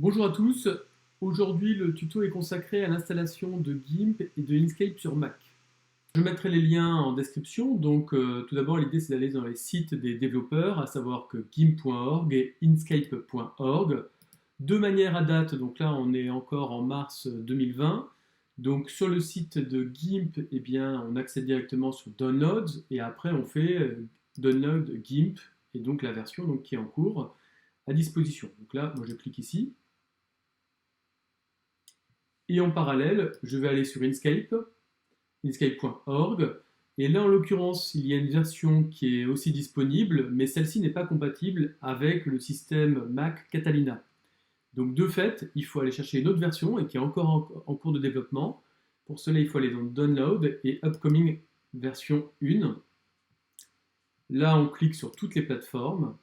Bonjour à tous, aujourd'hui le tuto est consacré à l'installation de GIMP et de Inkscape sur Mac. Je mettrai les liens en description, donc tout d'abord l'idée c'est d'aller dans les sites des développeurs, à savoir que gimp.org et inkscape.org. De manière à date, donc là on est encore en mars 2020, donc sur le site de GIMP, eh bien, on accède directement sur Downloads et après on fait Download GIMP et donc la version donc, qui est en cours à disposition. Donc là, moi je clique ici. Et en parallèle, je vais aller sur Inkscape, inkscape.org. Et là, en l'occurrence, il y a une version qui est aussi disponible, mais celle-ci n'est pas compatible avec le système Mac Catalina. Donc de fait, il faut aller chercher une autre version et qui est encore en cours de développement. Pour cela, il faut aller dans Download et Upcoming version 1. Là, on clique sur toutes les plateformes.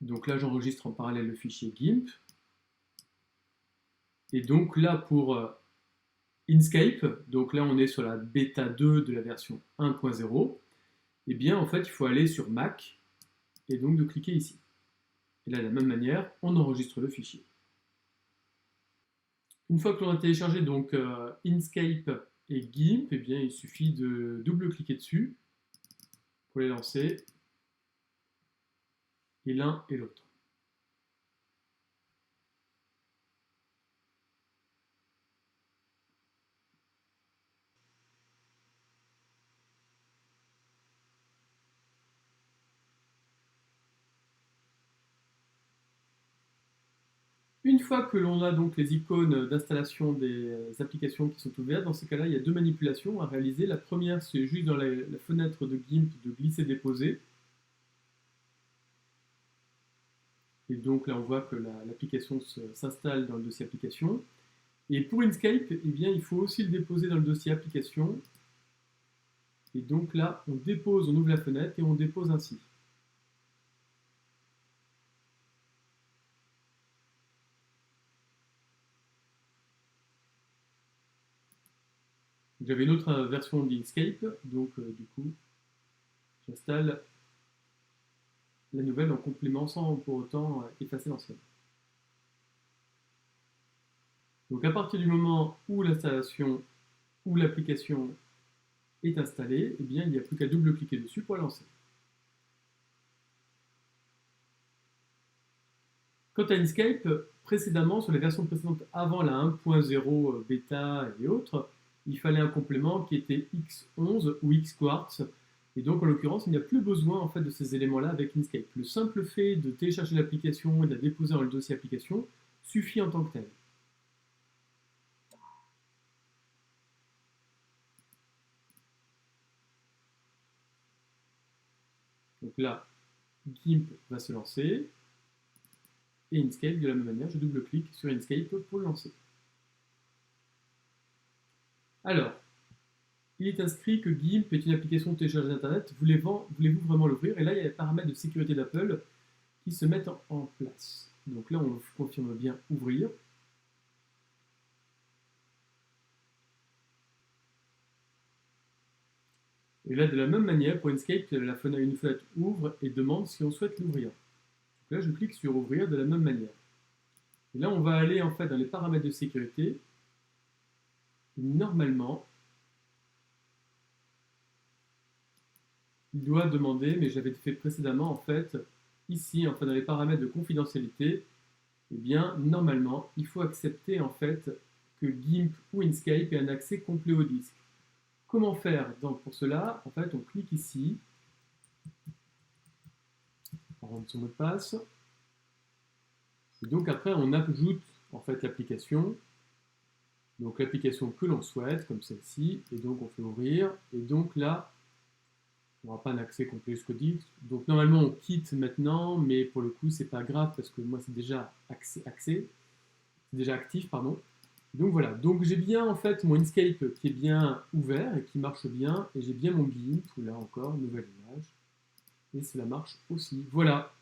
Donc là, j'enregistre en parallèle le fichier GIMP. Et donc là, pour Inkscape, donc là on est sur la bêta 2 de la version 1.0, et bien en fait il faut aller sur Mac et donc de cliquer ici. Et là de la même manière, on enregistre le fichier. Une fois que l'on a téléchargé donc Inkscape et GIMP, et bien il suffit de double-cliquer dessus pour les lancer, et l'un et l'autre. Une fois que l'on a donc les icônes d'installation des applications qui sont ouvertes, dans ces cas-là, il y a deux manipulations à réaliser. La première, c'est juste dans la fenêtre de GIMP de glisser-déposer. Et donc là, on voit que l'application s'installe dans le dossier application. Et pour Inkscape, eh bien, il faut aussi le déposer dans le dossier application. Et donc là, on dépose, on ouvre la fenêtre et on dépose ainsi. J'avais une autre version d'Inkscape, donc du coup, j'installe la nouvelle en complément sans pour autant effacer l'ancienne. Donc à partir du moment où l'installation ou l'application est installée, eh bien, il n'y a plus qu'à double-cliquer dessus pour la lancer. Quant à Inkscape, précédemment, sur les versions précédentes avant la 1.0 bêta et autres, il fallait un complément qui était X11 ou Xquartz. Et donc, en l'occurrence, il n'y a plus besoin en fait, de ces éléments-là avec Inkscape. Le simple fait de télécharger l'application et de la déposer dans le dossier application suffit en tant que tel. Donc là, GIMP va se lancer. Et Inkscape, de la même manière, je double-clique sur Inkscape pour le lancer. Alors, il est inscrit que GIMP est une application de téléchargement d'Internet. Voulez-vous vraiment l'ouvrir? Et là, il y a les paramètres de sécurité d'Apple qui se mettent en place. Donc là, on confirme bien ouvrir. Et là, de la même manière, pour Inkscape, une fenêtre ouvre et demande si on souhaite l'ouvrir. Donc là, je clique sur ouvrir de la même manière. Et là, on va aller en fait dans les paramètres de sécurité. Et normalement, il doit demander, mais j'avais fait précédemment en fait, ici, enfin dans les paramètres de confidentialité, eh bien, normalement, il faut accepter en fait que GIMP ou Inkscape ait un accès complet au disque. Comment faire donc pour cela? En fait, on clique ici, on rentre son mot de passe, et donc après, on ajoute en fait l'application, donc l'application que l'on souhaite, comme celle-ci, et donc on fait ouvrir, et donc là, on n'aura pas un accès complet jusqu'au disque. Donc normalement, on quitte maintenant, mais pour le coup, c'est pas grave parce que moi, c'est déjà c'est déjà actif, pardon. Donc voilà, donc j'ai bien en fait mon Inkscape qui est bien ouvert et qui marche bien, et j'ai bien mon GIMP, là encore, nouvelle image, et cela marche aussi. Voilà.